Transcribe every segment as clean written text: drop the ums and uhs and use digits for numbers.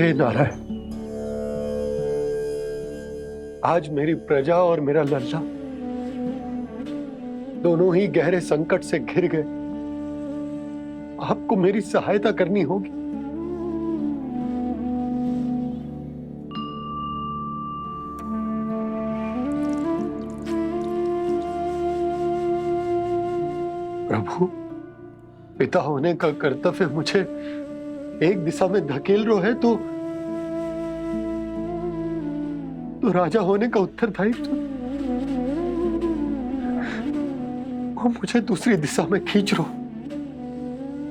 हे नारायण, आज मेरी प्रजा और मेरा लल्ला दोनों ही गहरे संकट से घिर गए। आपको मेरी सहायता करनी होगी। प्रभु, पिता होने का कर्तव्य मुझे एक दिशा में धकेल रहे है तो राजा होने का उत्तरदायित्व वो मुझे दूसरी दिशा में खींच रहा।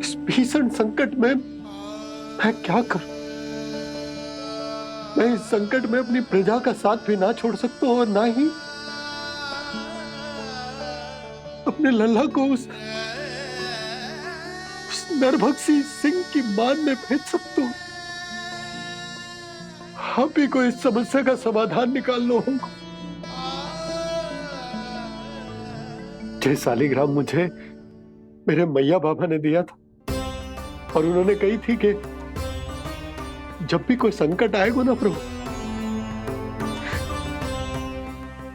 इस भीषण संकट में मैं क्या करूं? मैं इस संकट में अपनी प्रजा का साथ भी ना छोड़ सकता हूं और ना ही अपने लल्ला को उस नरभक्षी सिंह की मान में भेज सकता हूं। आप ही को इस समस्या का समाधान निकालना होगा। जय शालिग्राम मुझे मेरे मैया बाबा ने दिया था और उन्होंने कही थी कि जब भी कोई संकट आएगा ना प्रभु,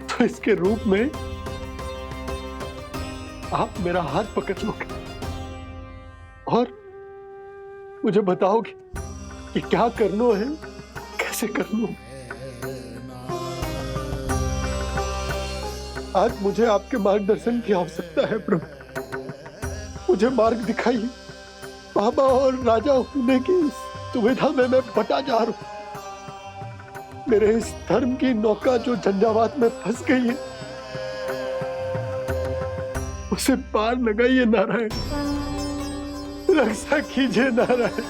तो इसके रूप में आप मेरा हाथ पकड़ लोगे और मुझे बताओगे कि क्या करना है, कैसे करना है। आज मुझे आपके मार्गदर्शन की आवश्यकता है प्रभु। मुझे मार्ग दिखाइए। बाबा और राजा होने की सुविधा में मैं बटा जा रहा हूं। मेरे इस धर्म की नौका जो झंझावात में फंस गई है, उसे पार लगाइए नारायण। रक्षा कीजिए नारायण।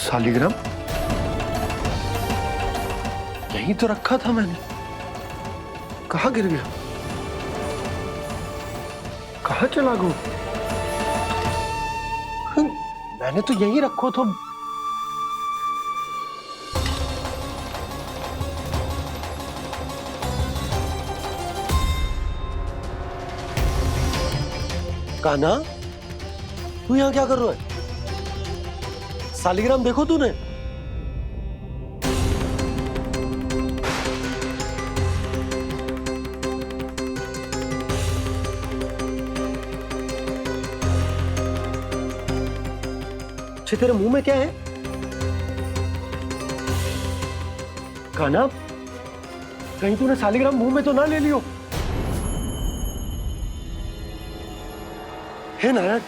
शालिग्राम यहीं तो रखा था मैंने। कहाँ गिर गया? कहाँ चला गया? मैंने तो यहीं रखो था। कान्हा, तू यहाँ क्या कर रहा है? शालिग्राम देखो तूने? तेरे मुंह में क्या है? कान्हा, कहीं तूने शालिग्राम मुंह में तो ना ले लियो? हे नारायण,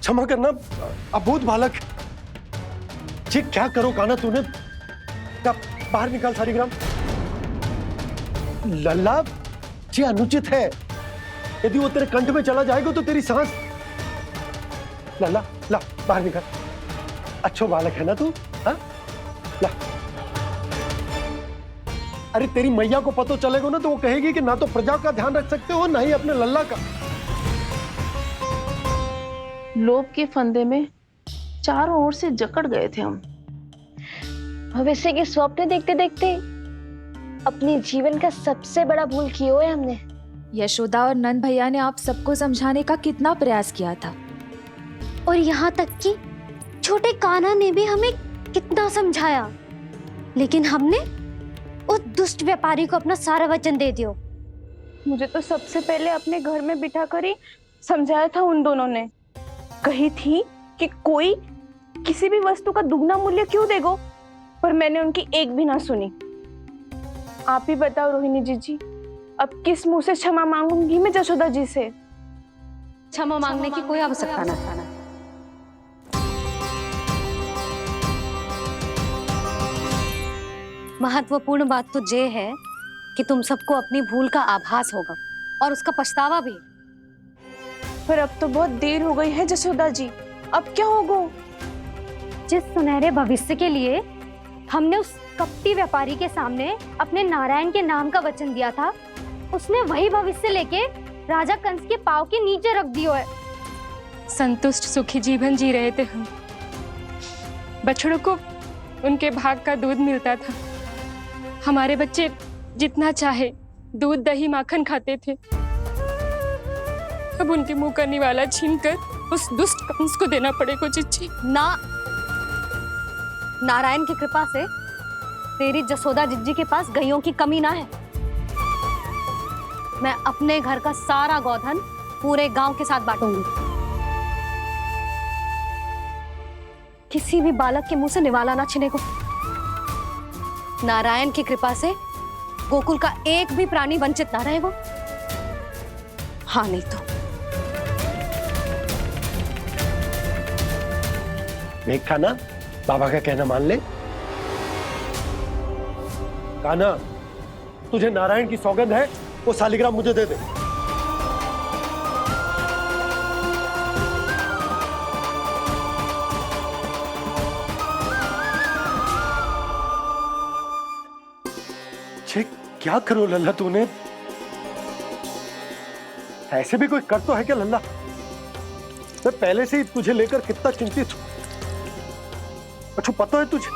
क्षमा करना, अबोध बालक। जी क्या करो कान्हा तूने? क्या बाहर निकाल शालिग्राम। लल्ला, जी अनुचित है। यदि वो तेरे कंठ में चला जाएगा तो तेरी सांस। लल्ला, ला बाहर निकाल। अच्छो बालक है ना तू? हाँ, ला। अरे तेरी मैया को पता चलेगा ना तो वो कहेगी कि ना तो प्रजा का ध्यान रख सकते हो ना ही अपने लल्ला का। लोभ के फंदे में चारों ओर से जकड़ गए थे हम। भविष्य के स्वप्न देखते देखते अपने जीवन का सबसे बड़ा भूल किया है हमने। यशोदा और नंद भैया ने आप सबको समझाने का कितना प्रयास किया था, और यहाँ तक कि छोटे कान्हा ने भी हमें कितना समझाया, लेकिन हमने उस दुष्ट व्यापारी को अपना सारा वचन दे दिया। मुझे तो सबसे पहले अपने घर में बिठा कर ही समझाया था उन दोनों ने। कही थी कि कोई किसी भी वस्तु का दुगना मूल्य क्यों देगा, पर मैंने उनकी एक भी ना सुनी। आप ही बताओ रोहिणी जी, अब किस मुंह से क्षमा मांगूंगी मैं जशोदा जी से? क्षमा मांगने की कोई आवश्यकता ना। महत्वपूर्ण बात तो ये है कि तुम सबको अपनी भूल का आभास होगा और उसका पछतावा भी। पर अब तो बहुत देर हो गई है जशोदा जी। अब क्या होगा? जिस सुनहरे भविष्य के लिए हमने उस कपटी व्यापारी के सामने अपने नारायण के नाम का वचन दिया था, उसने वही भविष्य लेके राजा कंस के पांव के नीचे रख दियो है। संतुष्ट सुखी जीवन जी रहे थे हम। बछड़ों को उनके भाग का दूध मिलता था। हमारे बच्चे जितना चाहे दूध दही माखन खाते थे। अब उनके मुंह का निवाला छीनकर उस दुष्ट कंस को देना पड़ेगा चिच्ची। ना, नारायण की कृपा से तेरी जसोदा जिज्जी के पास गैयों की कमी ना है। मैं अपने घर का सारा गोधन पूरे गांव के साथ बांटूंगी। किसी भी बालक के मुंह से निवाला ना छिने को। नारायण की कृपा से गोकुल का एक भी प्राणी वंचित ना रहेगा। हाँ नहीं तो देख कान्हा, बाबा का कहना मान ले। कान्हा, तुझे नारायण की सौगंध है, वो शालिग्राम मुझे दे दे। छे, क्या करो लल्ला तूने? ऐसे भी कोई कर तो है क्या लल्ला? मैं पहले से ही तुझे लेकर कितना चिंतित हूं। अच्छा पता है तुझे?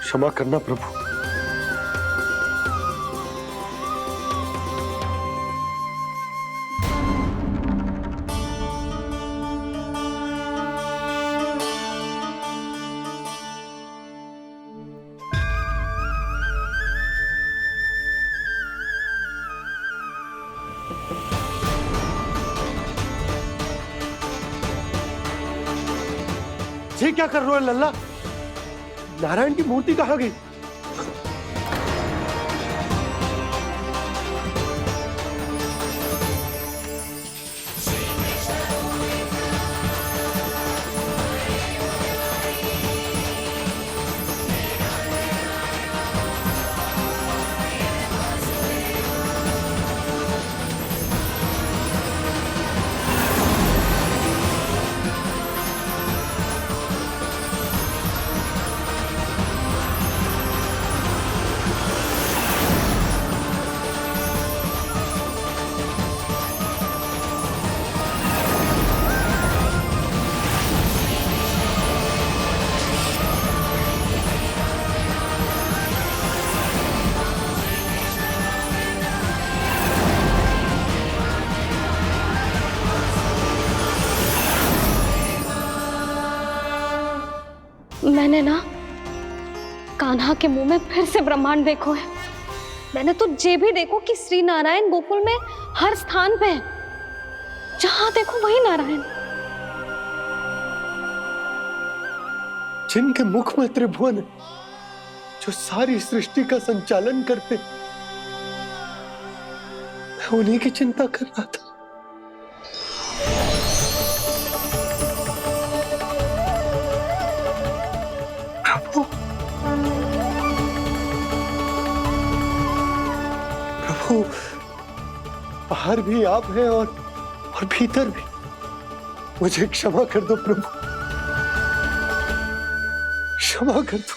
क्षमा करना प्रभु। ये क्या कर रहे हो लल्ला? नारायण की मूर्ति कहाँ गई? मैंने ना कान्हा के मुंह में फिर से ब्रह्मांड देखो है। मैंने तो ये भी देखो कि श्री नारायण गोकुल में हर स्थान पे है। जहां देखो वही नारायण। जिनके मुख में त्रिभुवन है, जो सारी सृष्टि का संचालन करते, मैं उन्हीं की चिंता कर रहा था। प्रभु, प्रभु, बाहर भी आप हैं और भीतर भी। मुझे क्षमा कर दो प्रभु, क्षमा कर दो।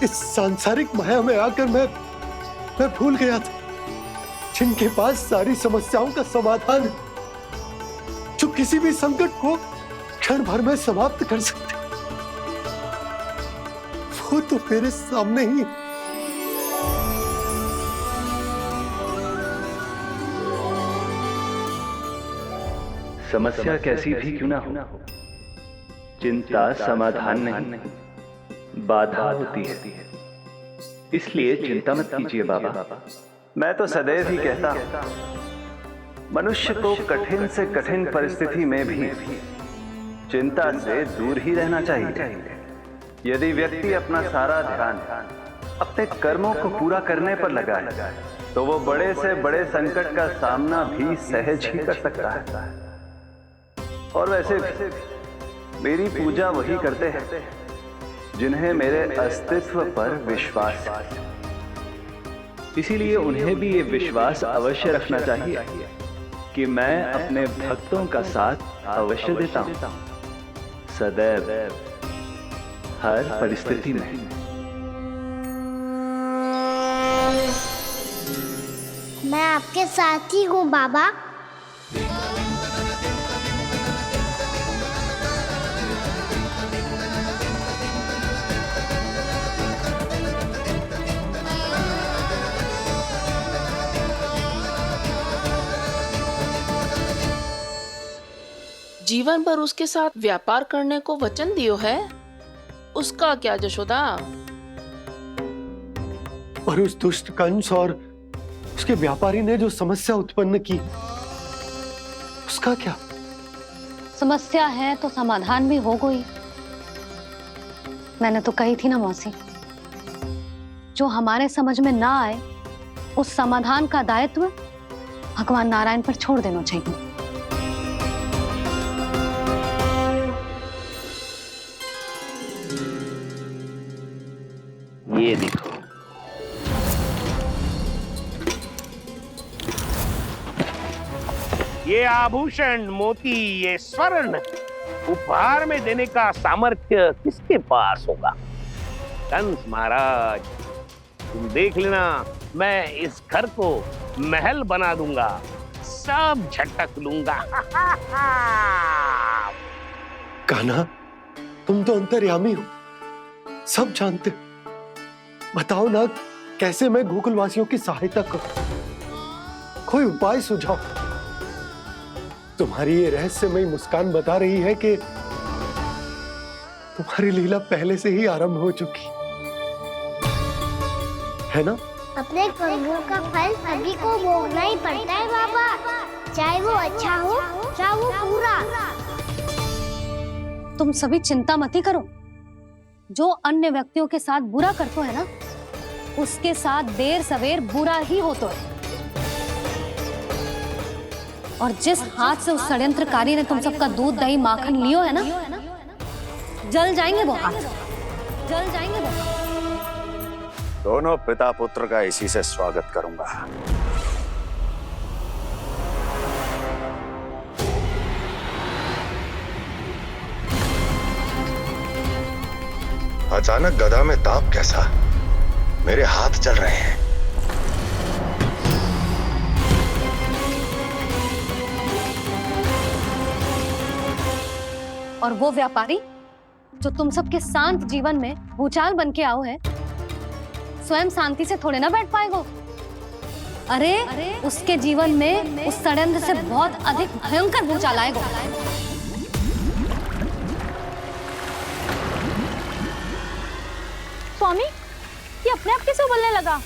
इस सांसारिक माया में आकर मैं भूल गया था जिनके पास सारी समस्याओं का समाधान है, जो किसी भी संकट को क्षण भर में समाप्त कर सकते, वो तो मेरे सामने ही। समस्या कैसी भी क्यों ना हो, चिंता समाधान नहीं, बाधा होती है। इसलिए चिंता मत कीजिए बाबा। मैं तो सदैव ही कहता हूं, मनुष्य को कठिन से कठिन परिस्थिति में भी चिंता से दूर ही रहना चाहिए। यदि व्यक्ति अपना सारा ध्यान अपने कर्मों को पूरा करने पर लगाए, तो वो बड़े से बड़े संकट का सामना भी सहज ही कर सकता है। और वैसे भी मेरी पूजा वही करते हैं जिन्हें मेरे अस्तित्व पर विश्वास है। इसीलिए उन्हें भी ये विश्वास अवश्य रखना चाहिए कि मैं अपने भक्तों का साथ अवश्य देता हूं, सदैव, हर परिस्थिति में। मैं आपके साथ ही हूँ बाबा। जीवन भर उसके साथ व्यापार करने को वचन दियो है, उसका क्या जशोदा? और उस दुष्ट कंस और उसके व्यापारी ने जो समस्या उत्पन्न की, उसका क्या? समस्या है तो समाधान भी हो गई। मैंने तो कही थी ना मौसी, जो हमारे समझ में ना आए उस समाधान का दायित्व भगवान नारायण पर छोड़ देना चाहिए। ये देखो, ये आभूषण, मोती, ये स्वर्ण उपहार में देने का सामर्थ्य किसके पास होगा? कंस महाराज, तुम देख लेना, मैं इस घर को महल बना दूंगा, सब झटक लूंगा। कान्हा, तुम तो अंतर्यामी हो, सब जानते हो। बताओ ना, कैसे मैं गोकुलवासियों की सहायता करूं? कोई उपाय सुझाओ। तुम्हारी ये रहस्यमयी मुस्कान बता रही है कि तुम्हारी लीला पहले से ही आरंभ हो चुकी है ना? अपने कर्मों का फल सभी को भोगना ही पड़ता है बाबा, चाहे वो अच्छा हो चाहे वो बुरा। तुम सभी चिंता मत ही करो। जो अन्य व्यक्तियों के साथ बुरा करते है ना, उसके साथ देर सवेर बुरा ही होता है। और जिस हाथ से उस षड्यंत्रकारी ने तुम सबका दूध दही माखन लियो है ना, जल जाएंगे वो हाथ, जल जाएंगे वो हाथ। दोनों पिता पुत्र का इसी से स्वागत करूंगा। अचानक गदा में ताप कैसा? मेरे हाथ चल रहे हैं। और वो व्यापारी जो तुम सबके शांत जीवन में भूचाल बन के आओ है, स्वयं शांति से थोड़े ना बैठ पाएगो। अरे उसके जीवन में उस षड्यंत्र से बहुत अधिक भयंकर भूचाल आएगा। स्वामी, ये अपने आप कैसे बोलने लगा?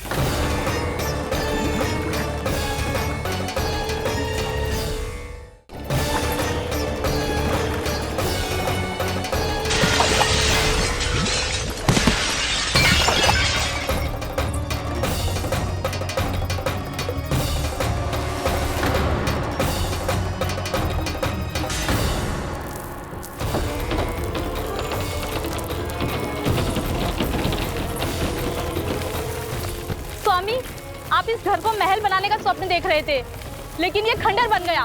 स्वामी, आप इस घर को महल बनाने का स्वप्न देख रहे थे, लेकिन ये खंडर बन गया।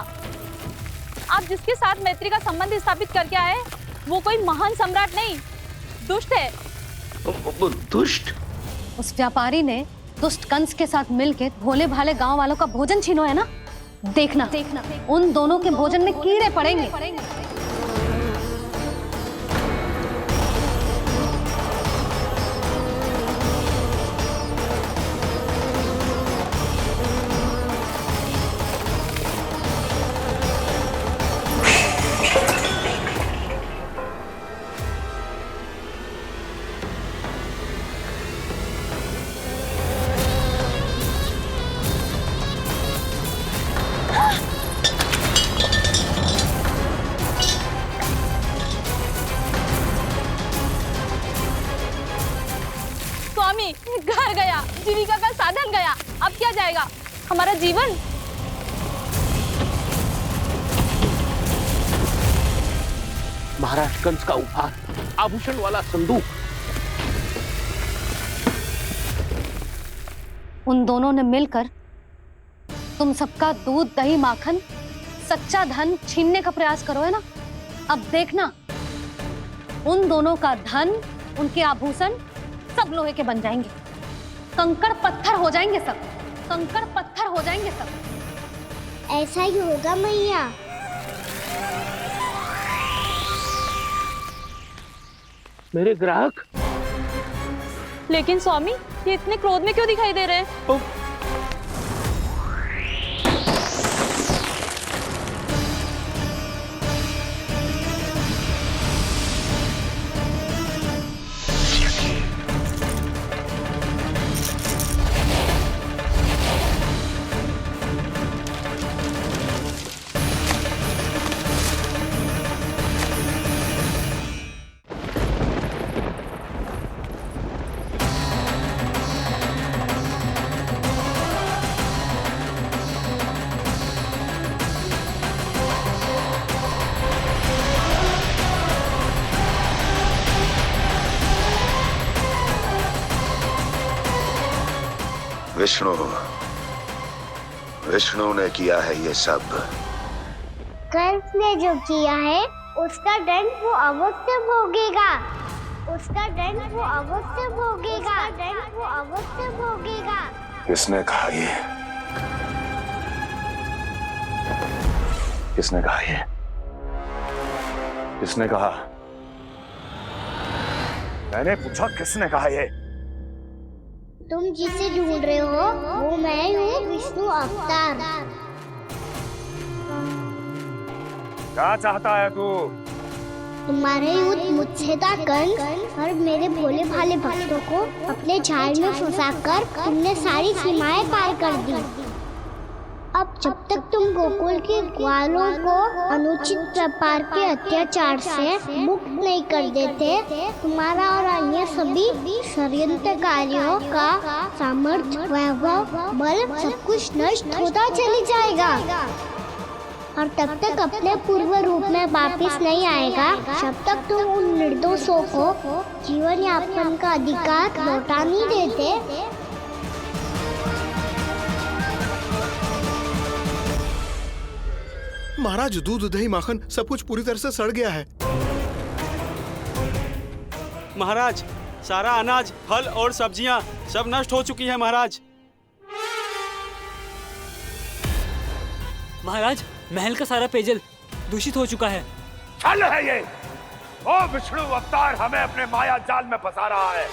आप जिसके साथ मैत्री का संबंध स्थापित करके आए, वो कोई महान सम्राट नहीं, दुष्ट है। दुष्ट? उस व्यापारी ने दुष्ट कंस के साथ मिलकर भोले भाले गांव वालों का भोजन छीनो है ना। देखना उन दोनों के भोजन में कीड़े पड़ेंगे। स्वामी, घर गया, जीविका का साधन गया, अब क्या जाएगा हमारा जीवन? महाराज कंस का उपहार, आभूषण वाला संदूक। उन दोनों ने मिलकर तुम सबका दूध दही माखन सच्चा धन छीनने का प्रयास करो, है ना? अब देखना, उन दोनों का धन, उनके आभूषण सब लोहे के बन जाएंगे, कंकड़ पत्थर हो जाएंगे सब, कंकड़ पत्थर हो जाएंगे सब। ऐसा ही होगा मैया। मेरे ग्राहक। लेकिन स्वामी, ये इतने क्रोध में क्यों दिखाई दे रहे हैं? विष्णु, विष्णु ने किया है ये सब। कंस ने जो किया है उसका दंड वो अवश्य भोगेगा, उसका दंड वो अवश्य भोगेगा, दंड वो अवश्य भोगेगा। किसने कहा ये? किसने कहा ये? किसने कहा? मैंने पूछा किसने कहा ये? तुम जिसे ढूंढ रहे हो वो मैं हूँ, विष्णु अवतार। क्या चाहता है तू? तुम्हारे युद्ध मुझसे था कंस, और मेरे भोले भाले भक्तों को अपने जाल में फंसाकर तुमने सारी सीमाएं पार कर दी। अब जब तक तुम गोकुल के ग्वालों को अनुचित प्रकार के अत्याचार से मुक्त नहीं कर देते, तुम्हारा और अन्य सभी षड्यंत्रकारियों का सामर्थ्य, वैभव, बल सब कुछ नष्ट होता चली जाएगा, और तब तक अपने पूर्व रूप में वापस नहीं आएगा जब तक तुम उन निर्दोषों को जीवन यापन का अधिकार लौटा नहीं देते। महाराज, दूध, दही, माखन सब कुछ पूरी तरह से सड़ गया है। महाराज, सारा अनाज, फल और सब्जियां सब नष्ट हो चुकी है महाराज। महाराज, महल का सारा पेयजल दूषित हो चुका है। छल है ये। ओ विष्णु अवतार हमें अपने माया जाल में फंसा रहा है।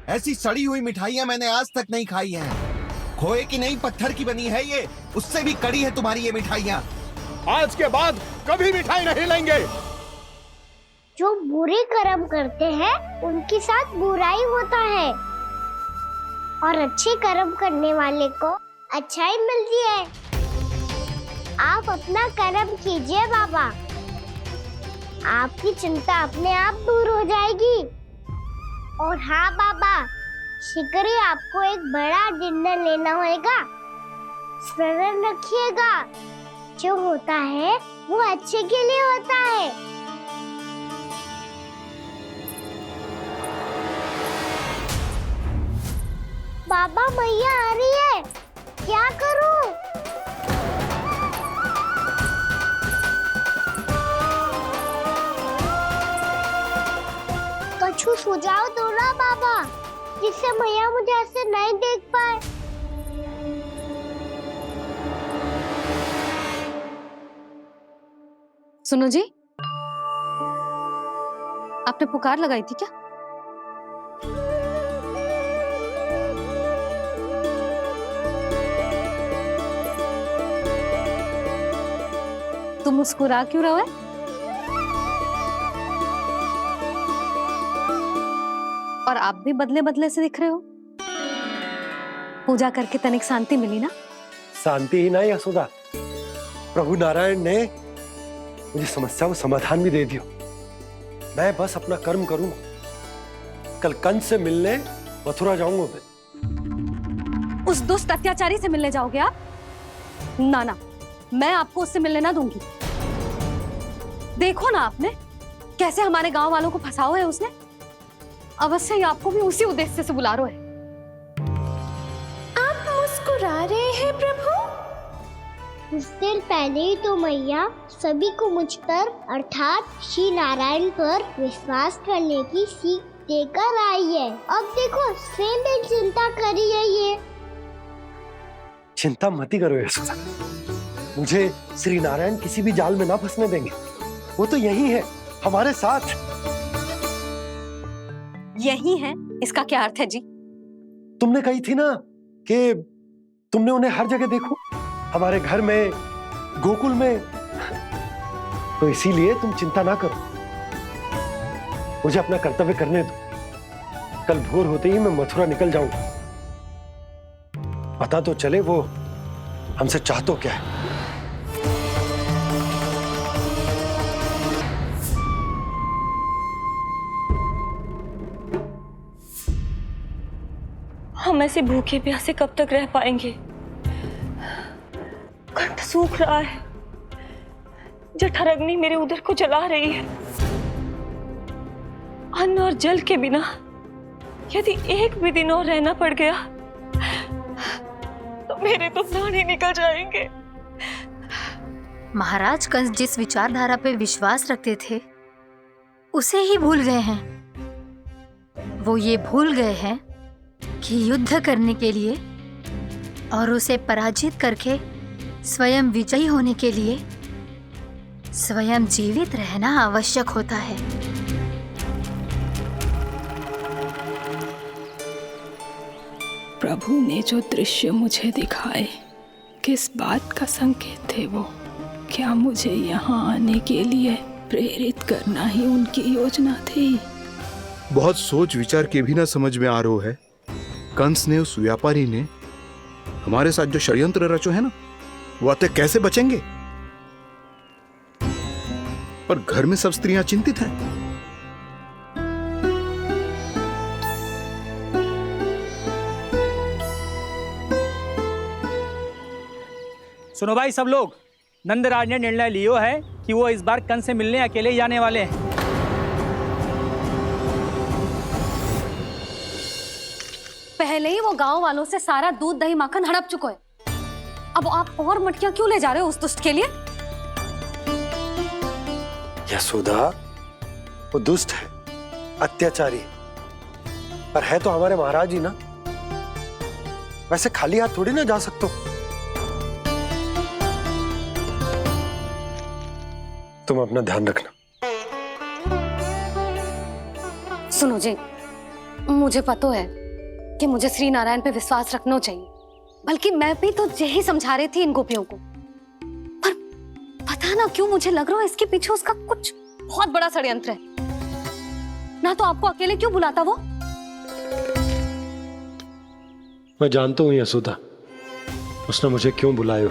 ऐसी सड़ी हुई मिठाइयां मैंने आज तक नहीं खाई हैं। खोए की नहीं, पत्थर की बनी है ये, उससे भी कड़ी है तुम्हारी ये मिठाइयां। आज के बाद कभी मिठाई नहीं लेंगे। जो बुरे कर्म करते हैं उनके साथ बुराई होता है, और अच्छे कर्म करने वाले को अच्छाई मिलती है। आप अपना कर्म कीजिए बाबा, आपकी चिंता अपने आप दूर हो जाएगी। और हाँ बाबा, शीघ्र ही आपको एक बड़ा डिनर लेना होगा। स्मरण रखिएगा, जो होता है वो अच्छे के लिए होता है। बाबा, मैया आ रही है, क्या करूं? कुछ सुझाव दो ना बाबा, जिससे मैया मुझे ऐसे नहीं देख पाए। सुनो जी, आपने पुकार लगाई थी क्या? तुम मुस्कुरा क्यों रहे हो? और आप भी बदले बदले से दिख रहे हो। पूजा करके तनिक शांति मिली ना? शांति ही नहीं यशोदा, प्रभु नारायण ने मुझे समस्या को समाधान भी दे दिया। मैं बस अपना कर्म करूंगा। कल कंस से मिलने मथुरा जाऊंगा मैं। उस दुष्ट अत्याचारी से मिलने जाओगे आप? ना ना, मैं आपको उससे मिलने ना दूंगी। देखो ना आपने कैसे हमारे गांव वालों को फंसाओ है उसने। अवश्य ही आपको भी उसी उद्देश्य से बुला रहा है। आप मुस्कुरा बुला रहे हैं प्रभु? कुछ देर पहले ही तो मैया सभी को मुझ पर अर्थात श्री नारायण पर विश्वास करने की सीख देकर आई है। अब देखो स्वयं भी चिंता कर रही है ये। चिंता मत ही करो यशोदा, मुझे श्री नारायण किसी भी जाल में ना फंसने देंगे। वो तो यही है हमारे साथ। यही है, इसका क्या अर्थ है जी? तुमने कही थी ना कि तुमने उन्हें हर जगह देखो, हमारे घर में, गोकुल में, तो इसीलिए तुम चिंता ना करो, मुझे अपना कर्तव्य करने दो। कल भोर होते ही मैं मथुरा निकल जाऊंगा, पता तो चले वो हमसे चाहतो क्या है। हम ऐसे भूखे प्यासे कब तक रह पाएंगे? कंठ सूख रहा है, जठराग्नि मेरे उदर को जला रही है। अन्न और जल के बिना यदि एक भी दिन और रहना पड़ गया तो मेरे तो प्राण ही निकल जाएंगे। महाराज कंस जिस विचारधारा पे विश्वास रखते थे उसे ही भूल गए हैं। वो ये भूल गए हैं कि युद्ध करने के लिए और उसे पराजित करके स्वयं विजयी होने के लिए स्वयं जीवित रहना आवश्यक होता है। प्रभु ने जो दृश्य मुझे दिखाए, किस बात का संकेत थे वो? क्या मुझे यहाँ आने के लिए प्रेरित करना ही उनकी योजना थी? बहुत सोच विचार के भी ना समझ में आ रहा है। कंस ने, उस व्यापारी ने हमारे साथ जो षड्यंत्र रचो है ना, वो आते कैसे बचेंगे? पर घर में सब स्त्रियां चिंतित हैं। सुनो भाई सब लोग, नंदराज ने निर्णय लियो है कि वो इस बार कंस से मिलने अकेले ही जाने वाले हैं। पहले ही वो गांव वालों से सारा दूध दही माखन हड़प चुके हैं। अब आप और मटकियां क्यों ले जा रहे हो उस दुष्ट के लिए? यशोदा, वो दुष्ट है, अत्याचारी, पर है तो हमारे महाराज ही ना। वैसे खाली हाथ थोड़ी ना जा सकते हो। तुम अपना ध्यान रखना। सुनो जी, मुझे पता है कि मुझे श्री नारायण पे विश्वास रखना चाहिए, बल्कि मैं भी तो यही समझा रही थी इन गोपियों को। पर पता ना क्यों मुझे लग रहा है इसके पीछे उसका कुछ बहुत बड़ा षड्यंत्र है। ना तो आपको अकेले क्यों बुलाता वो? मैं जानता हूं यशोदा, उसने मुझे क्यों बुलाया,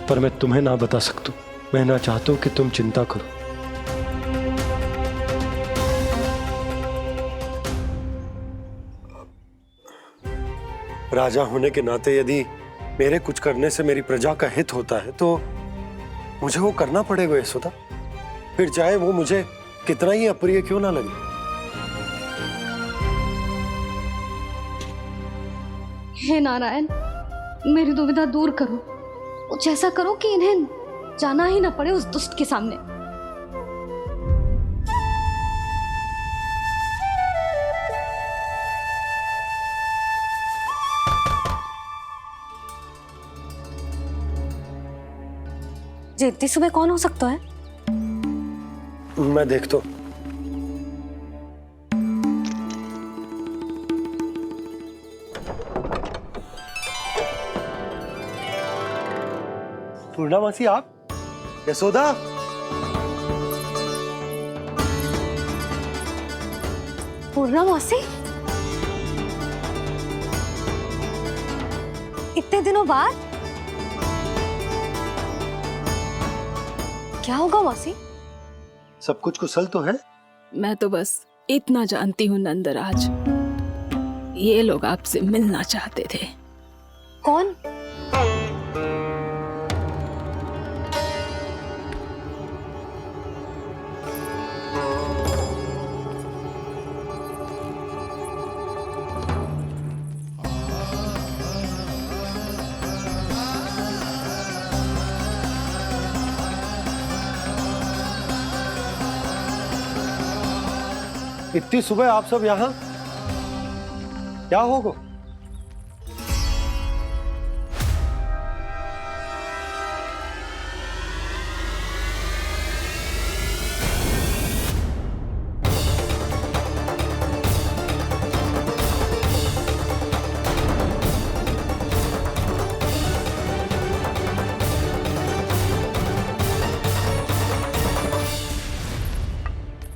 पर मैं तुम्हें ना बता सकता। मैं ना चाहता हूं कि तुम चिंता करो। राजा होने के नाते यदि मेरे कुछ करने से मेरी प्रजा का हित होता है तो मुझे वो करना पड़ेगा यशोदा, फिर चाहे वो मुझे कितना ही अप्रिय क्यों ना लगे। हे नारायण, मेरी दुविधा दूर करो। कुछ ऐसा करो कि इन्हें जाना ही ना पड़े उस दुष्ट के सामने। जी इतनी सुबह कौन हो सकता है? मैं देखता हूं। पूर्णामासी, आप? यशोदा, पूर्णामासी, इतने दिनों बाद? क्या होगा मासी? सब कुछ कुशल तो है? मैं तो बस इतना जानती हूँ नंदराज, ये लोग आपसे मिलना चाहते थे। कौन? इतनी सुबह आप सब यहाँ? क्या होगा?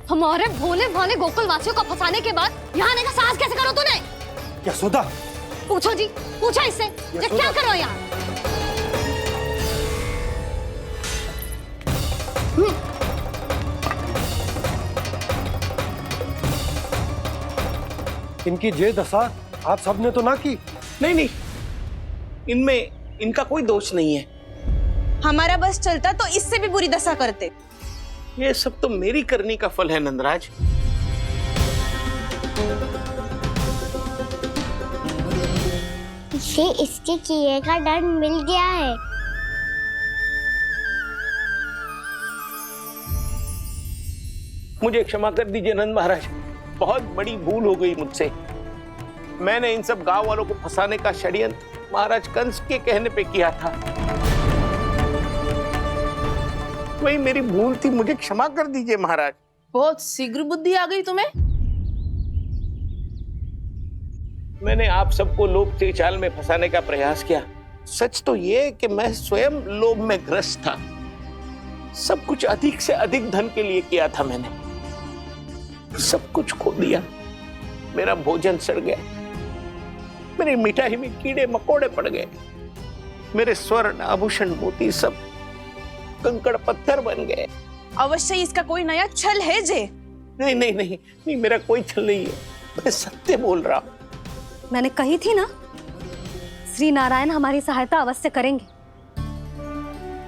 हमारे भोले भाले गोकुल वासियों को फंसाने के बाद यहाँ आने का साहस कैसे करो तूने? यशोदा, पूछो जी, पूछो इससे ये क्या करो यहाँ? इनकी ये दशा आप सबने तो ना की? नहीं नहीं, इनमें इनका कोई दोष नहीं है। हमारा बस चलता तो इससे भी बुरी दशा करते। ये सब तो मेरी करनी का फल है नंदराज। इसे इसके किए का दंड मिल गया है। मुझे क्षमा कर दीजिए नंद महाराज, बहुत बड़ी भूल हो गई मुझसे। मैंने इन सब गांव वालों को फंसाने का षड्यंत्र महाराज कंस के कहने पे किया था। वही मेरी भूल थी, मुझे क्षमा कर दीजिए महाराज। बहुत शीघ्र बुद्धि आ गई तुम्हें। मैंने आप सबको लोभ के जाल में फंसाने का प्रयास किया। सच तो ये कि मैं स्वयं लोभ में ग्रस्त था। सब कुछ अधिक से अधिक धन के लिए किया था मैंने। सब कुछ खो दिया। मेरा भोजन सड़ गया, मेरी मिठाई में कीड़े मकोड़े पड़ गए, मेरे स्वर्ण आभूषण मोती सब कंकड़ पत्थर बन गए। अवश्य इसका कोई नया छल है जे। नहीं नहीं नहीं नहीं, मेरा कोई छल नहीं है, मैं सत्य बोल रहा हूं। मैंने कही थी ना, श्री नारायण हमारी सहायता अवश्य करेंगे।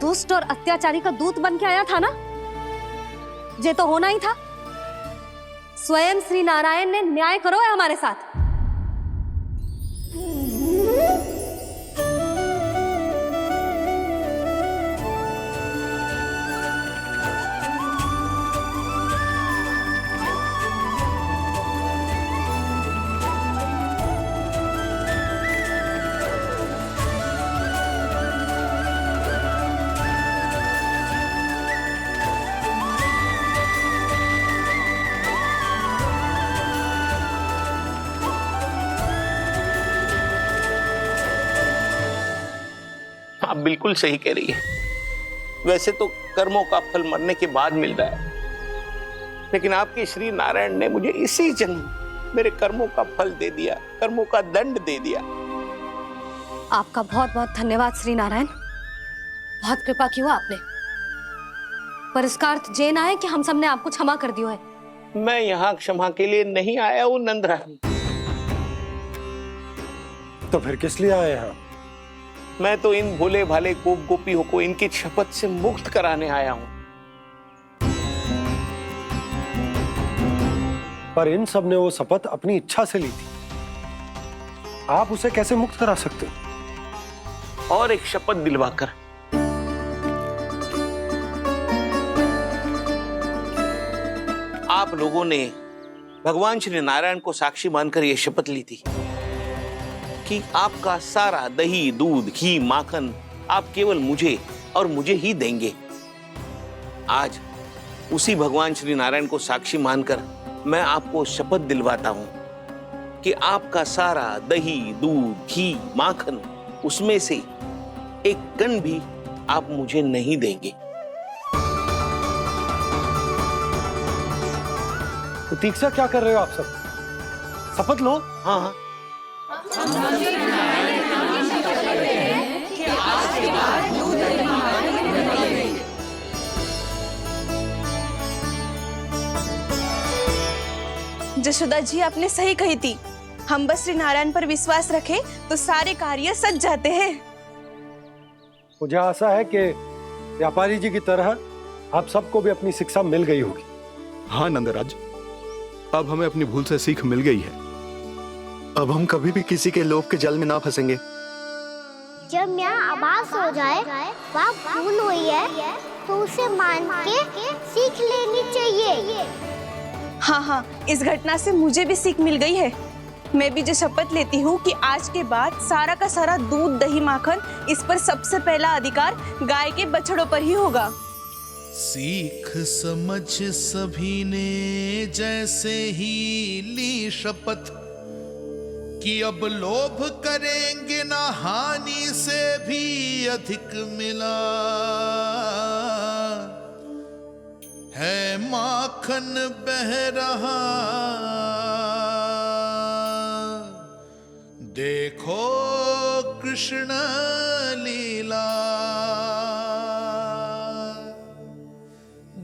दुष्ट और अत्याचारी का दूत बन के आया था ना, ये तो होना ही था। स्वयं श्री नारायण ने न्याय करो है हमारे साथ। आप बिल्कुल सही कह रही है। वैसे तो कर्मों का फल मरने के बाद मिल रहा है, लेकिन आपके श्री नारायण ने मुझे इसी जन्म मेरे कर्मों का फल दे दिया, कर्मों का दंड दे दिया। आपका बहुत बहुत धन्यवाद श्री नारायण, बहुत कृपा की हो आपने। पर इसका अर्थ ये ना है कि हम सबने आपको क्षमा कर दियो है। मैं यहाँ क्षमा के लिए नहीं आया हूँ नंदरानी। तो फिर किस लिए आए हैं? मैं तो इन भोले भाले गोप गोपियों को इनकी शपथ से मुक्त कराने आया हूँ। पर इन सब ने वो शपथ अपनी इच्छा से ली थी, आप उसे कैसे मुक्त करा सकते? और एक शपथ दिलवाकर। आप लोगों ने भगवान श्री नारायण को साक्षी मानकर यह शपथ ली थी कि आपका सारा दही, दूध, घी, माखन आप केवल मुझे और मुझे ही देंगे। आज उसी भगवान श्री नारायण को साक्षी मानकर मैं आपको शपथ दिलवाता हूं कि आपका सारा दही, दूध, घी, माखन उसमें से एक कण भी आप मुझे नहीं देंगे। प्रतीक्षा क्या कर रहे हो आप सब? शपथ लो। हाँ हाँ, जशोदा जी आपने सही कही थी। हम बस श्री नारायण पर विश्वास रखें तो सारे कार्य सज जाते हैं। मुझे आशा है कि व्यापारी जी की तरह आप सबको भी अपनी शिक्षा मिल गई होगी। हाँ नंदराज, अब हमें अपनी भूल से सीख मिल गई है। अब हम कभी भी किसी के लोभ के जल में ना फंसेंगे। जब यहाँ आभास हो जाए वहाँ भूल हुई है तो उसे मान के सीख लेनी चाहिए। हाँ हाँ, इस घटना से मुझे भी सीख मिल गई है। मैं भी जो शपथ लेती हूँ कि आज के बाद सारा का सारा दूध दही माखन इस पर सबसे पहला अधिकार गाय के बछड़ों पर ही होगा। सीख समझ सभी ने जैसे ही ली शपथ कि अब लोभ करेंगे ना हानि से भी अधिक मिला है माखन बह रहा देखो कृष्ण लीला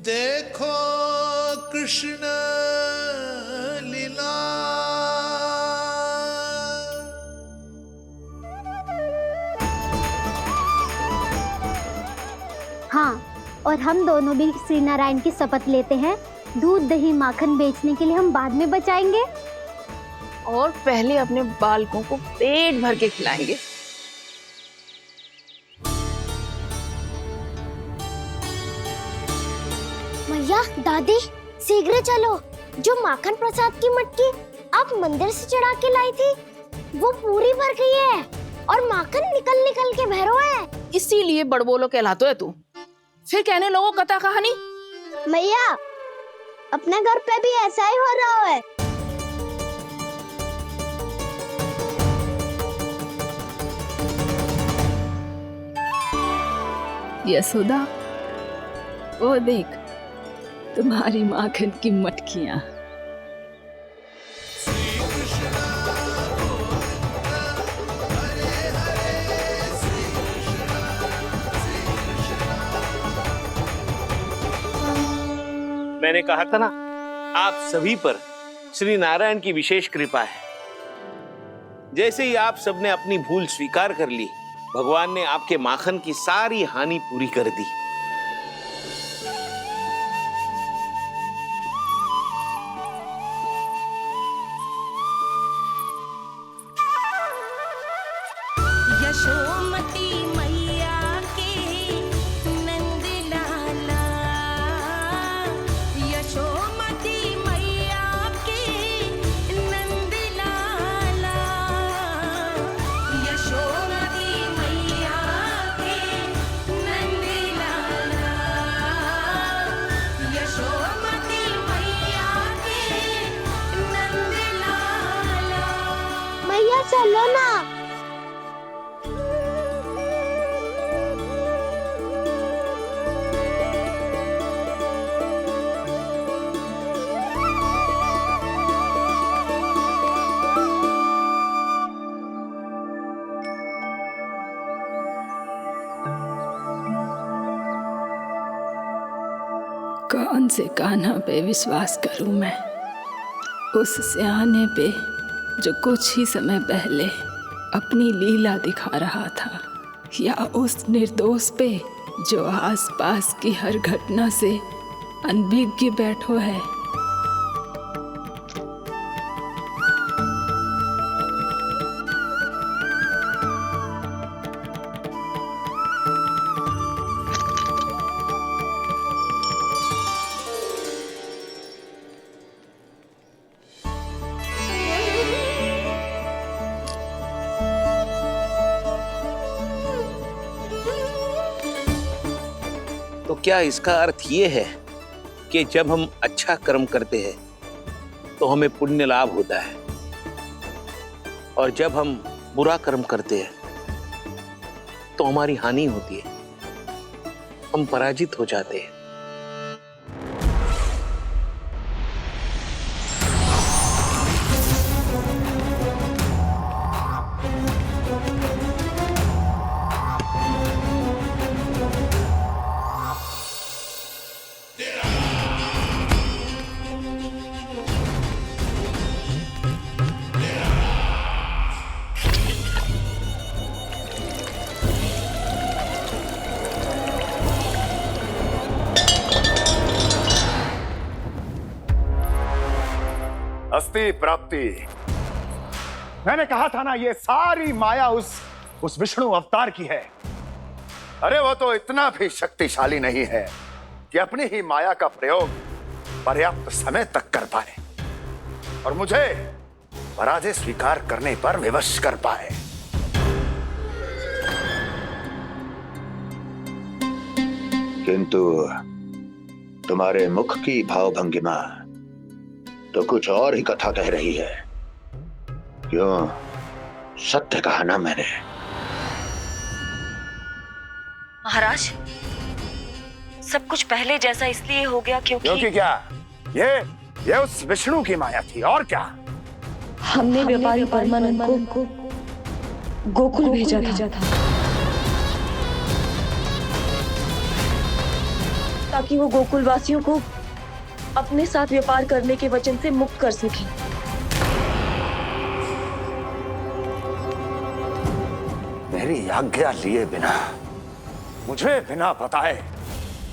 देखो कृष्ण लीला। हाँ, और हम दोनों भी श्री नारायण की शपथ लेते हैं, दूध दही माखन बेचने के लिए हम बाद में बचाएंगे और पहले अपने बालकों को पेट भर के खिलाएंगे। मैया, दादी, शीघ्र चलो। जो माखन प्रसाद की मटकी आप मंदिर से चढ़ा के लाई थी, वो पूरी भर गई है और माखन निकल निकल के भरो है। इसीलिए बड़बोलो कहलाते है तू। फिर कहने लोगों कथा कहानी। मैया, अपने घर पे भी ऐसा ही हो रहा है। यशोदा, वो देख तुम्हारी माखन की मटकियां। मैंने कहा था ना, आप सभी पर श्री नारायण की विशेष कृपा है। जैसे ही आप सबने अपनी भूल स्वीकार कर ली, भगवान ने आपके माखन की सारी हानि पूरी कर दी। यशोमती मैया के नंद लाला, यशोमती मैया के नंद लाला, यशोमती मैया के नंद लाला, यशोमती मैया के नंद लाला। मैया चलो ना। कौन से कान्हा पे विश्वास करूं मैं? उस सियाने पे जो कुछ ही समय पहले अपनी लीला दिखा रहा था, या उस निर्दोष पे जो आसपास की हर घटना से अनभिज्ञ बैठो है? तो क्या इसका अर्थ ये है कि जब हम अच्छा कर्म करते हैं तो हमें पुण्य लाभ होता है, और जब हम बुरा कर्म करते हैं तो हमारी हानि होती है, हम पराजित हो जाते हैं? अस्ति प्राप्ति। मैंने कहा था ना, ये सारी माया उस विष्णु अवतार की है। अरे वो तो इतना भी शक्तिशाली नहीं है कि अपनी ही माया का प्रयोग पर्याप्त समय तक कर पाए और मुझे पराजय स्वीकार करने पर विवश कर पाए। किंतु तुम्हारे मुख की भावभंगिमा तो कुछ और ही कथा कह रही है। क्यों? सत्य कहा ना मैंने। महाराज, सब कुछ पहले जैसा इसलिए हो गया क्योंकि क्या? ये उस विष्णु की माया थी और क्या? हमने व्यापारी परमानंद को गोकुल भेजा था ताकि वो गोकुल वासियों को अपने साथ व्यापार करने के वचन से मुक्त कर सके। मेरी आज्ञा लिए बिना, मुझे बिना बताए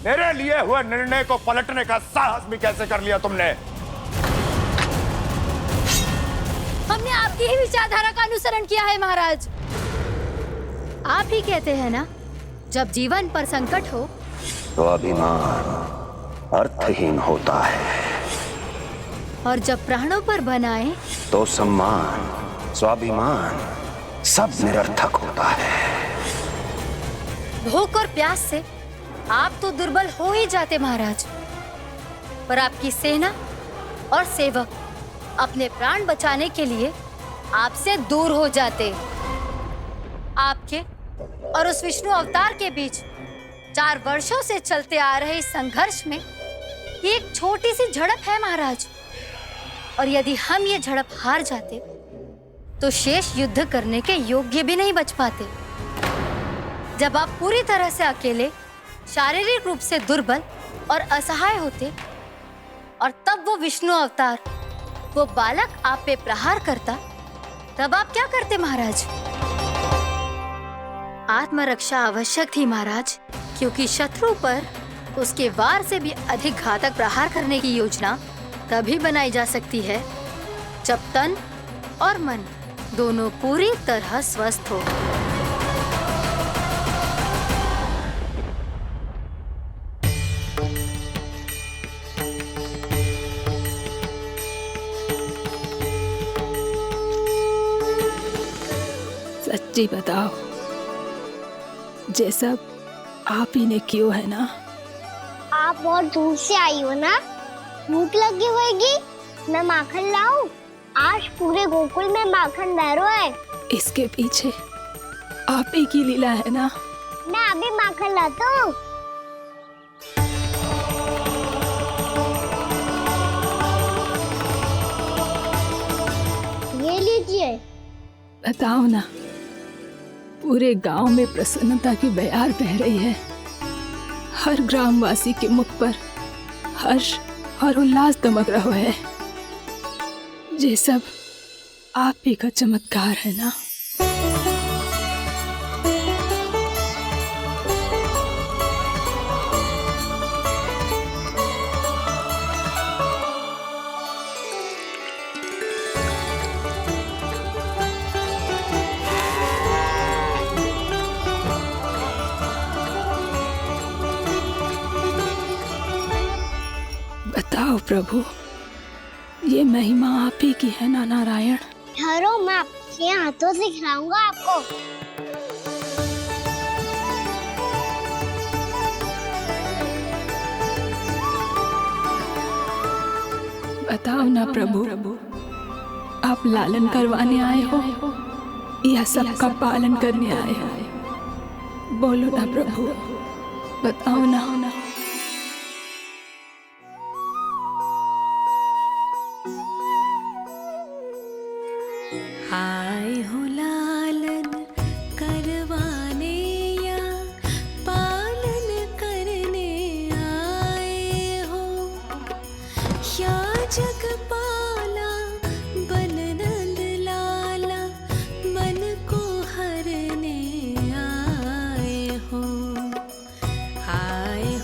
मेरे लिए हुए निर्णय को पलटने का साहस भी कैसे कर लिया तुमने? हमने आपकी ही विचारधारा का अनुसरण किया है महाराज। आप ही कहते हैं ना, जब जीवन पर संकट हो तो अभिमान अर्थहीन होता है और जब प्राणों पर बनाए तो सम्मान स्वाभिमान सब निरर्थक होता है। भूख और प्यास से आप तो दुर्बल हो ही जाते महाराज, पर आपकी सेना और सेवक अपने प्राण बचाने के लिए आपसे दूर हो जाते। आपके और उस विष्णु अवतार के बीच 4 वर्षों से चलते आ रहे इस संघर्ष में एक छोटी सी झड़प है महाराज, और यदि हम ये झड़प हार जाते तो शेष युद्ध करने के योग्य भी नहीं बच पाते। जब आप पूरी तरह से अकेले, शारीरिक रूप से दुर्बल और असहाय होते और तब वो विष्णु अवतार, वो बालक आप पे प्रहार करता, तब आप क्या करते महाराज? आत्मरक्षा आवश्यक थी महाराज, क्योंकि शत्रु पर उसके वार से भी अधिक घातक प्रहार करने की योजना तभी बनाई जा सकती है जब तन और मन दोनों पूरी तरह स्वस्थ हो। सच्ची बताओ, ये सब आप ही ने क्यों है ना? आप बहुत दूर से आई हो ना, भूख लगी होगी। मैं माखन लाऊं? आज पूरे गोकुल में माखन बह रहा है। इसके पीछे आप ही की लीला है ना? मैं अभी माखन लाता हूँ। ये लीजिए। बताओ ना, पूरे गांव में प्रसन्नता की बयार बह रही है। हर ग्रामवासी के मुख पर हर्ष और उल्लास दमक रहा है। ये सब आप ही का चमत्कार है ना? बताओ प्रभु, ये महिमा आप ही की है ना नारायण? ठहरो, मैं आपके हाथों से खिलाऊंगा आपको। बताओ ना प्रभु, आप लालन करवाने आए हो या सबका पालन करने आए हो? बोलो ना प्रभु, बताओ ना। आए हो लालन करवाने या पालन करने आए हो, या जगपाला बन नंद लाला मन को हरने आए हो। आए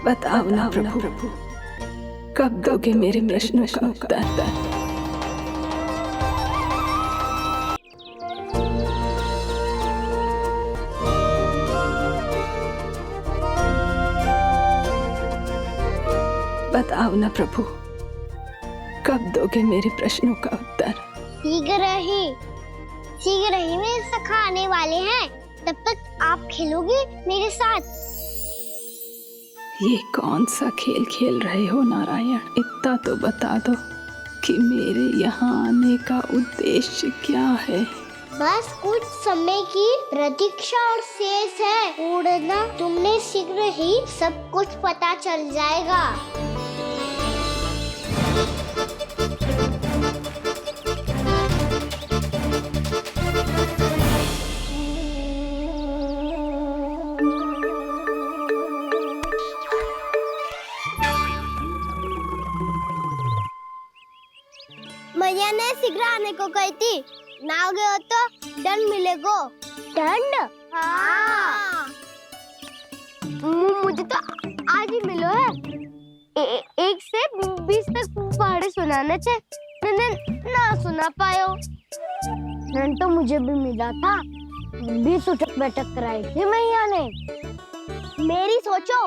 बताओ ना प्रभु, कब दोगे मेरे प्रश्नों का उत्तर? बताओ ना प्रभु, कब दोगे मेरे प्रश्नों का उत्तर? शीघ्र ही मेरे सखा आने वाले हैं, तब तक आप खेलोगे मेरे साथ। ये कौन सा खेल खेल रहे हो नारायण? इतना तो बता दो कि मेरे यहाँ आने का उद्देश्य क्या है? बस कुछ समय की प्रतीक्षा और शेष है। उड़ना तुमने शीघ्र ही सब कुछ पता चल जाएगा। मैया ने शीघ्र आने को कही थी, ना आओगे हो तो दंड मिलेगो। दंड? हाँ। मुझे तो आज ही मिलो है। 1 से 20 तक पहाड़े सुनाने थे, ना सुना पायो। दंड तो मुझे भी मिला था, 20 उठक बैठक कराई थी मैया ने। मेरी सोचो,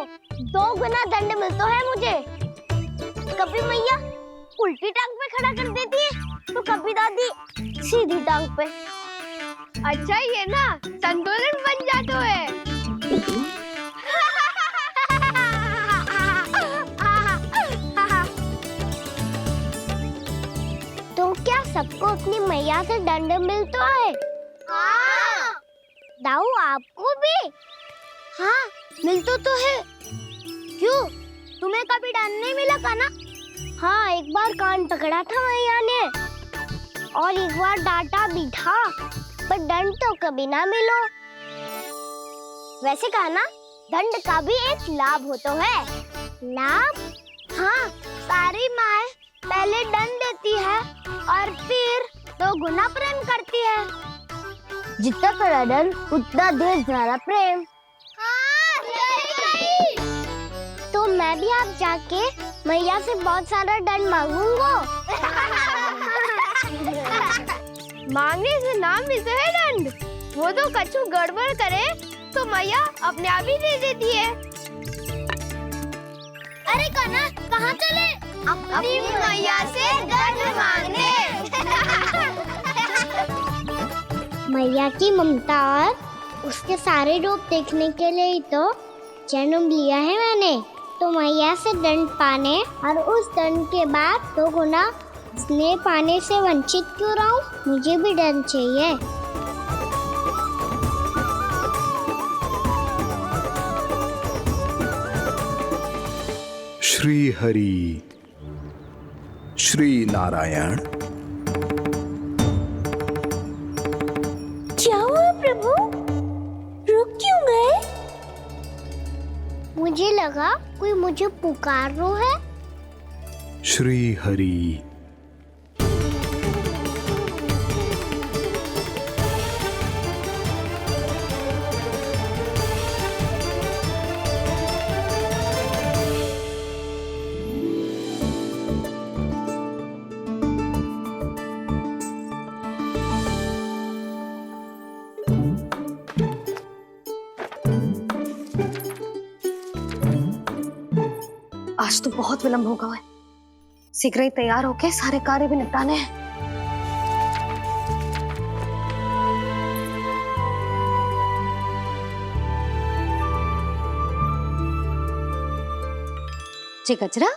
2 गुना दंड मिलता है मुझे। कभी मैया उल्टी टांग पे खड़ा कर देती है तो कभी दादी सीधी टांग पे। अच्छा ये ना संतुलन बन जाता है। तो क्या सबको अपनी मैया से दंड मिलता है? हाँ। दाऊ आपको भी? हाँ मिलता तो है। क्यों, तुम्हें कभी दंड नहीं मिला था ना? हाँ, एक बार कान पकड़ा था मैया ने और एक बार डांटा भी था, पर दंड तो कभी ना मिलो। वैसे कहा ना, दंड का भी एक लाभ होता है। लाभ? हाँ, सारी माँ पहले दंड देती है और फिर 2 गुना प्रेम करती है। जितना बड़ा दंड उतना ढेर सारा प्रेम। हाँ, सही। तो मैं भी आप जाके मैया से बहुत सारा दंड मांगूंगा। मांगने से ना मिलता है दंड, वो तो कछु गड़बड़ करे तो मैया अपने आप ही दे देती है। अरे कान्हा, कहाँ चले? अपनी मैया से दंड मांगने। मैया की ममता और उसके सारे रूप देखने के लिए ही तो जन्म लिया है मैंने। तो मैया से दंड पाने और उस दंड के बाद 2 गुना स्नेह पाने से वंचित क्यों रहूं? मुझे भी दंड चाहिए। श्री हरि, श्री नारायण। क्या हुआ प्रभु? रुक क्यों गए? मुझे लगा कोई मुझे पुकार रहा है। श्री हरि। आज तो बहुत विलंब होगा है। शीघ्र ही तैयार होके सारे कार्य भी निपटाने हैं। जी गजरा,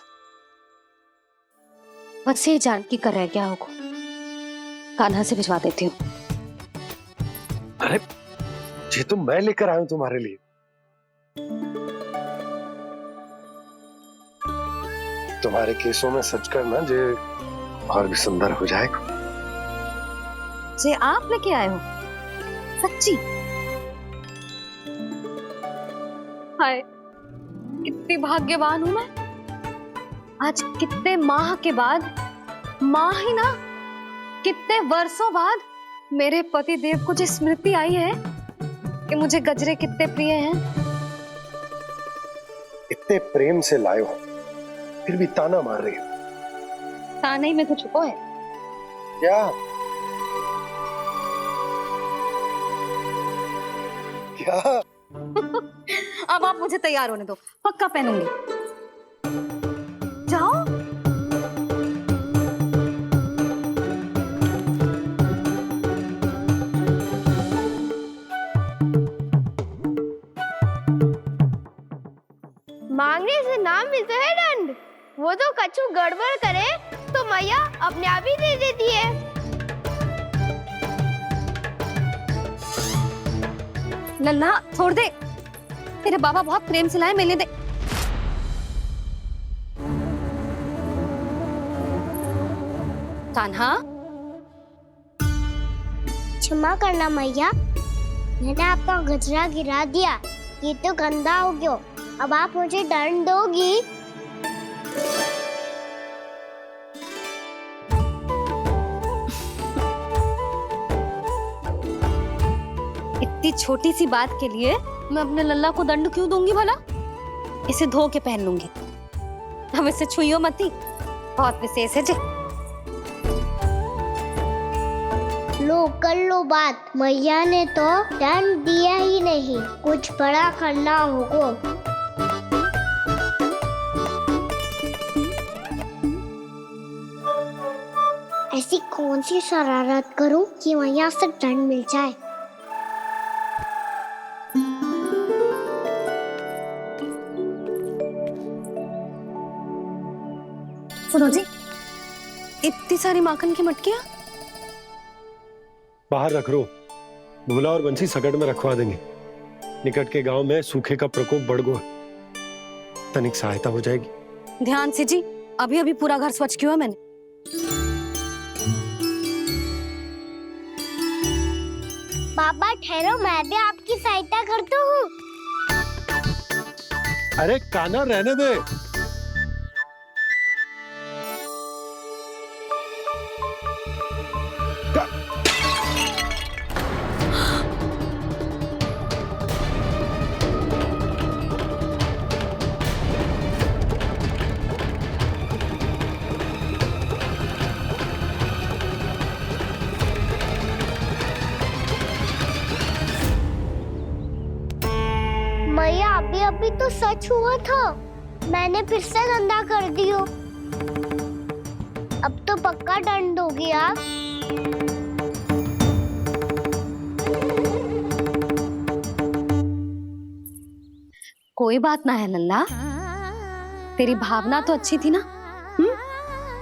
बस ये जानकी कर रह गया होगा, कान्हा से भिजवा देती हूँ। अरे ये तो मैं लेकर आया हूँ तुम्हारे लिए। तुम्हारे केसों में सच करना जे और भी सुंदर हो जाएगा। जे आप लेके आए हो? सच्ची? हाय, कितनी भाग्यवान हूं मैं। आज कितने माह के बाद, माह ही ना, कितने वर्षों बाद मेरे पति देव को जो स्मृति आई है कि मुझे गजरे कितने प्रिय हैं। इतने प्रेम से लाए हो, फिर भी ताना मार रही हो। ताना ही में तो छुपो है। क्या क्या? अब आप मुझे तैयार होने दो, पक्का पहनूंगी। जाओ। मांगने से नाम मिलता है दंड। वो तो कछु गड़बड़ करे तो मैया अपने आप ही दे देती है। लल्ला छोड़ दे, तेरे बाबा बहुत प्रेम से लाए, मिलने दे। कान्हा, क्षमा करना मैया, मैंने आपका गजरा गिरा दिया, ये तो गंदा हो गया। अब आप मुझे दंड दोगी? इतनी छोटी सी बात के लिए मैं अपने लल्ला को दंड क्यों दूंगी भला? इसे धो के पहन लूंगी। अब इसे छुइयो मती, बहुत विशेष है जी। लो कर लो बात, मैया ने तो दंड दिया ही नहीं, कुछ बड़ा करना होगा। ऐसी कौन सी शरारत करूं कि मैया से दंड मिल जाए? सुनो जी, इतनी सारी माखन की मटकियां बाहर रख रो, भूला और बंसी सकट में रखवा देंगे। निकट के गांव में सूखे का प्रकोप बढ़ गया, तनिक सहायता हो जाएगी। ध्यान से जी, अभी अभी पूरा घर स्वच्छ किया मैंने। पापा ठहरो, मैं भी आपकी सहायता करता हूँ। अरे कान्हा रहने दे। मैया अभी तो सच हुआ था, मैंने फिर से गंदा कर दियो। अब तो पक्का दंड दोगी आप। कोई बात ना है लल्ला, तेरी भावना तो अच्छी थी ना,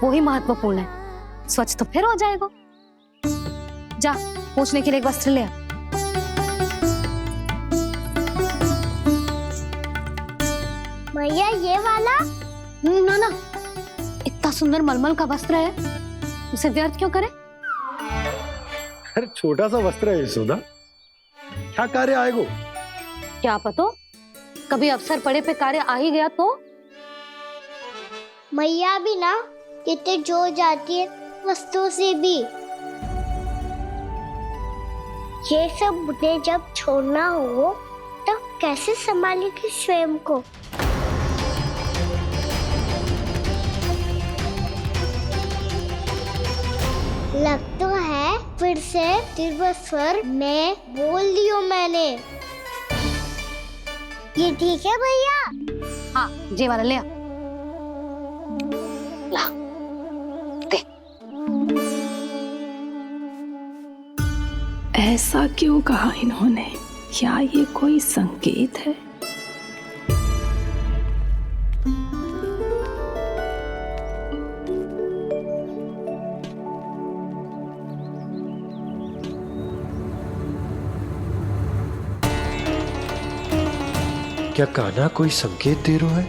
वो ही महत्वपूर्ण है। स्वच्छ तो फिर हो जाएगा। जा, पूछने के लिए एक वस्त्र ले आ। भैया ये वाला? ना ना, इतना सुंदर मलमल का वस्त्र है, उसे व्यर्थ क्यों करे? अरे छोटा सा वस्त्र है यशोदा, क्या कार्य आएगा? क्या पता, कभी अवसर पड़े पे कार्य आ ही गया तो? मैया भी ना कितने जो जाती है वस्तुओं से भी। ये सब उन्हें जब छोड़ना हो तो कैसे संभालेगी स्वयं को? लग तो है फिर से तीव्र स्वर में बोल दियो मैंने। ये ठीक है भैया? हाँ, ये वाला ले आ। ला, दे। ऐसा क्यों कहा इन्होंने? क्या ये कोई संकेत है? क्या कान्हा कोई संकेत दे रहा है?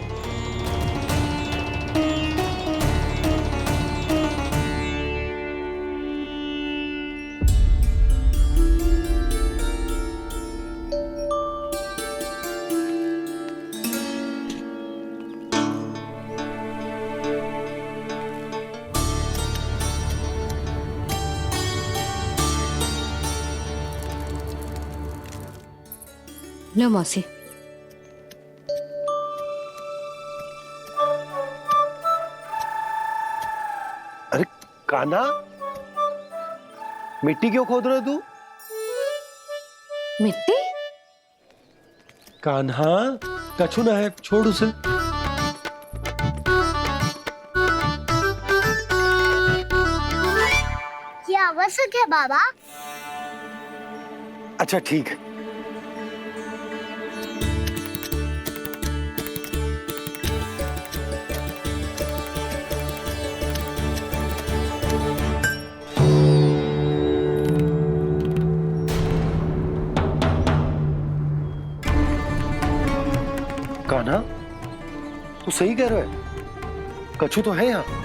लो मौसी, कान्हा, मिट्टी क्यों खोद रहे तू? मिट्टी? कान्हा, कछु ना है, छोड़ उसे। ये आवश्यक है बाबा। अच्छा ठीक है। कान्हा, तू सही कह रहा है, कछु तो है यहाँ।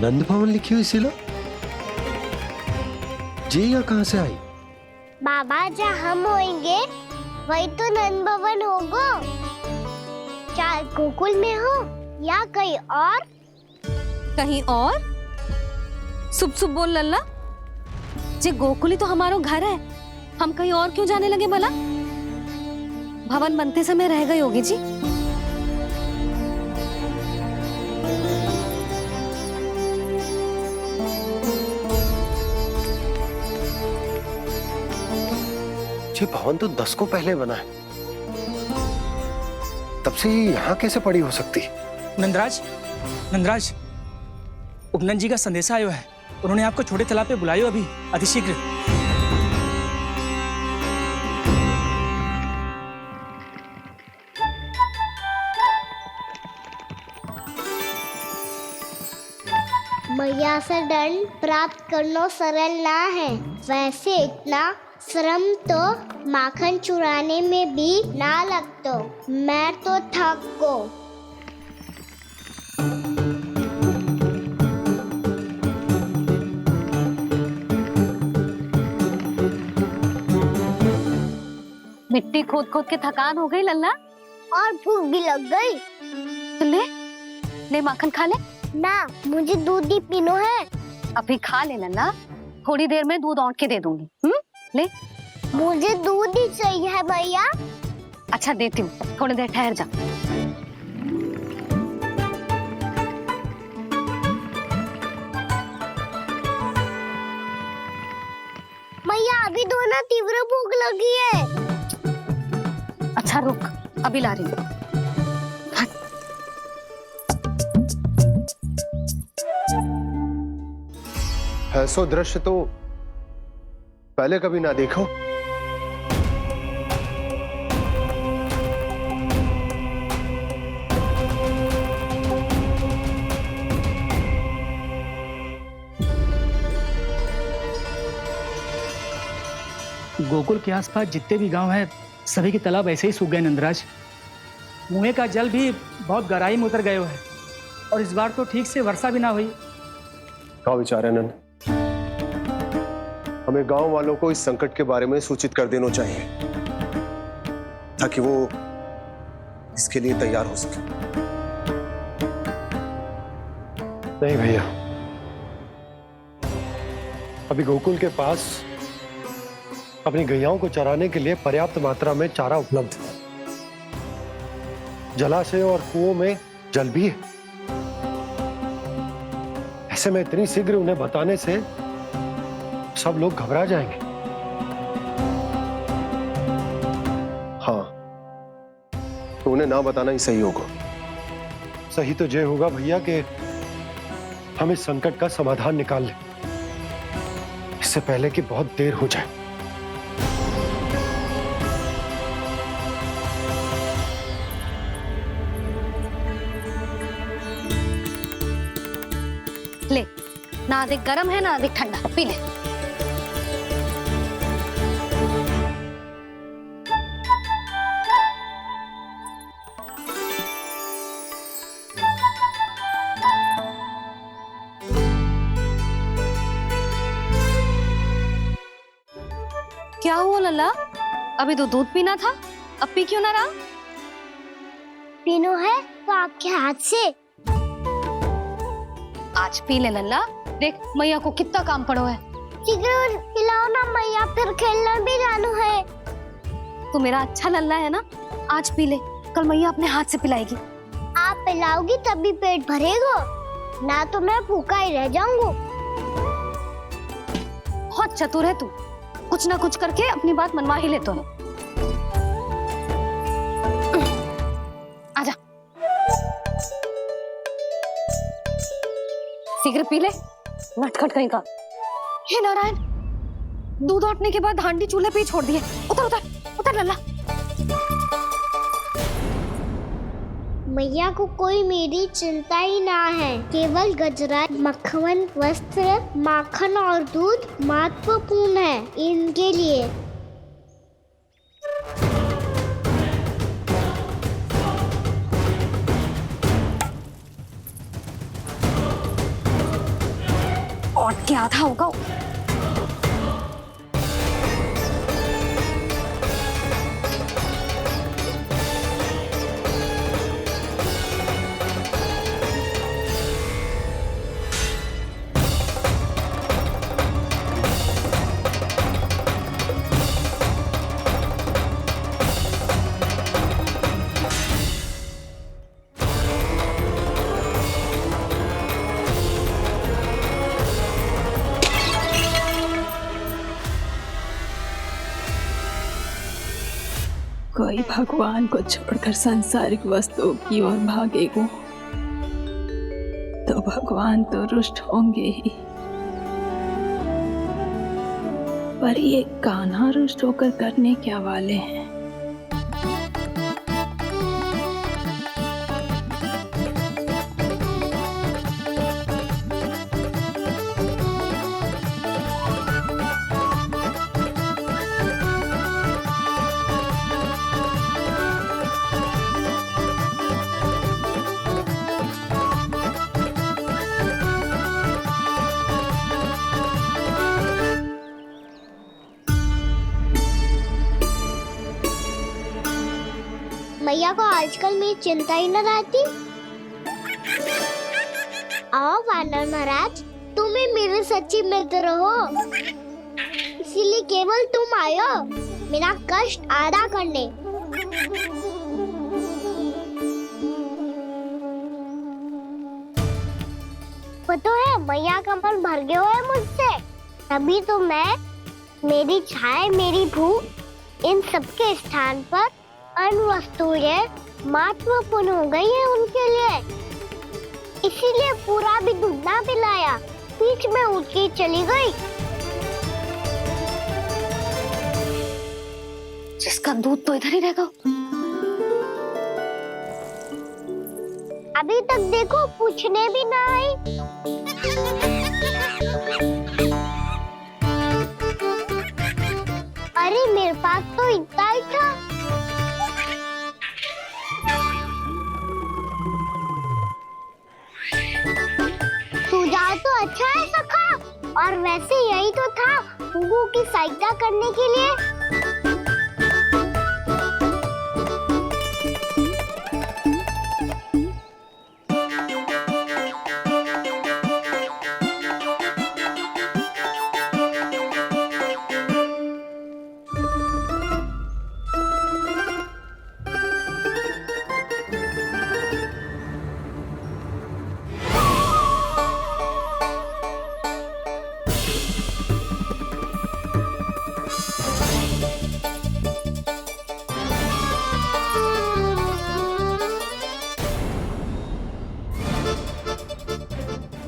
नंद भवन लिखी हुई सिला, जी या कहां से आई? बाबा जहाँ हम होंगे वही तो नंद भवन होगा। चाहे गोकुल में हो या कहीं और। कहीं और? सुब सुब बोल लल्ला। जे गोकुली तो हमारो घर है, हम कहीं और क्यों जाने लगे भला? भवन बनते समय रह गई होगी जी। ये भवन तो 10 को पहले बना है, तब से ये यहाँ कैसे पड़ी हो सकती? नंदराज, नंदराज, उपनंद जी का संदेशा आयो है। उन्होंने आपको छोटे तालाब पे बुलायो अभी, अतिशीघ्र। मैया से दंड प्राप्त करना सरल ना है। वैसे इतना श्रम तो माखन चुराने में भी ना लगतो। मैं तो थक गो। मिट्टी खोद खोद के थकान हो गई लल्ला, और भूख भी लग गई। तो ले माखन खा ले। ना, मुझे दूध ही पीनो है। अभी खा ले लल्ला, थोड़ी देर में दूध औंट के दे दूंगी। ले। मुझे दूध ही चाहिए है भैया। अच्छा देती हूँ, थोड़ी देर ठहर जा। मैया अभी तो ना तीव्र भूख लगी है। अच्छा रुक, अभी ला रही हूँ। ऐसा दृश्य तो पहले कभी ना देखो। गोकुल के आसपास जितने भी गांव हैं, सभी के तालाब ऐसे ही सूख गए नंदराज। कुएं का जल भी बहुत गहराई में उतर गए है, और इस बार तो ठीक से वर्षा भी ना हुई। क्या विचार है नंद? हमें गांव वालों को इस संकट के बारे में सूचित कर देना चाहिए, ताकि वो इसके लिए तैयार हो सके। नहीं भैया, अभी गोकुल के पास अपनी गैयाओं को चराने के लिए पर्याप्त मात्रा में चारा उपलब्ध है। जलाशय और कुओं में जल भी है। ऐसे में इतनी शीघ्र उन्हें बताने से सब लोग घबरा जाएंगे। हाँ, तो उन्हें ना बताना ही सही होगा। सही तो ये होगा भैया कि हम इस संकट का समाधान निकाल लें, इससे पहले कि बहुत देर हो जाए। ले, ना अधिक गर्म है ना अधिक ठंडा, पी ले। क्या हुआ लल्ला? अभी तो दूध पीना था, अब पी क्यों ना रहा? पीनो है तो आपके हाथ से। आज पी ले लल्ला, देख मैया को कितना काम पड़ो है। जरूर पिलाओ ना मैया, फिर खेलने भी जाना है। तू मेरा अच्छा लल्ला है ना, आज पी ले, कल मैया अपने हाथ से पिलाएगी। आप पिलाओगी तभी पेट भरेगा, ना तो मैं भूखा ही रह जाऊंगा। बहुत चतुर है तू, कुछ ना कुछ करके अपनी बात मनवा ही लेता है। आजा, शीघ्र पी ले, नटखट कहीं का। हे नारायण, दूध औटने के बाद हांडी चूल्हे पे ही छोड़ दिए। उतर उतर उतर लल्ला। मैया को कोई मेरी चिंता ही ना है, केवल गजरा, मक्खन, वस्त्र, माखन और दूध महत्वपूर्ण है इनके लिए। और क्या था होगा? कोई भगवान को छोड़कर सांसारिक वस्तुओं की ओर भागेगा तो भगवान तो रुष्ट होंगे ही, पर ये कान्हा रुष्ट होकर करने क्या वाले हैं? मैया को आजकल मेरी चिंता ही न रहती। आओ वानर महाराज, तुम ही मेरे सच्ची मित्र हो, इसीलिए केवल तुम आयो मेरा कष्ट आधा करने। पता है मैया का मन भर गया है मुझसे, तभी तो मैं, मेरी छाया, मेरी भूख, इन सबके स्थान पर अन्य वस्तुएं महत्वपूर्ण हो गई है उनके लिए, इसीलिए पूरा भी दूध ना पिलाया, बीच में उठ के चली गई। जिसका दूध तो इधर ही रहेगा। अभी तक देखो पूछने भी ना आई। अरे मेरे पास तो इतना ही था। सुझाव तो अच्छा है सखा, और वैसे यही तो था हुगू की सहायता करने के लिए।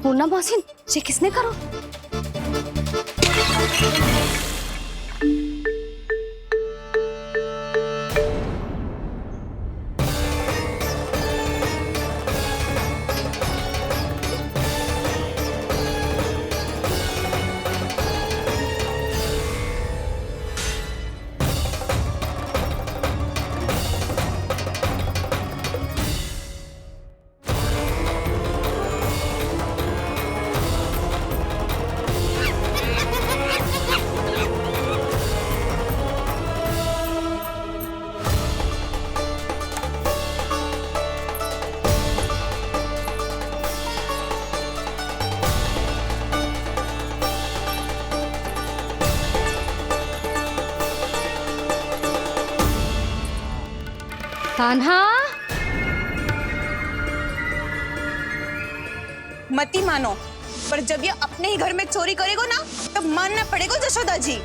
पूर्णा मौसी, ये किसने करो? कान्हा, मत ही मानो, पर जब ये अपने ही घर में चोरी करेगा ना, तब मानना पड़ेगा जशोदा जी।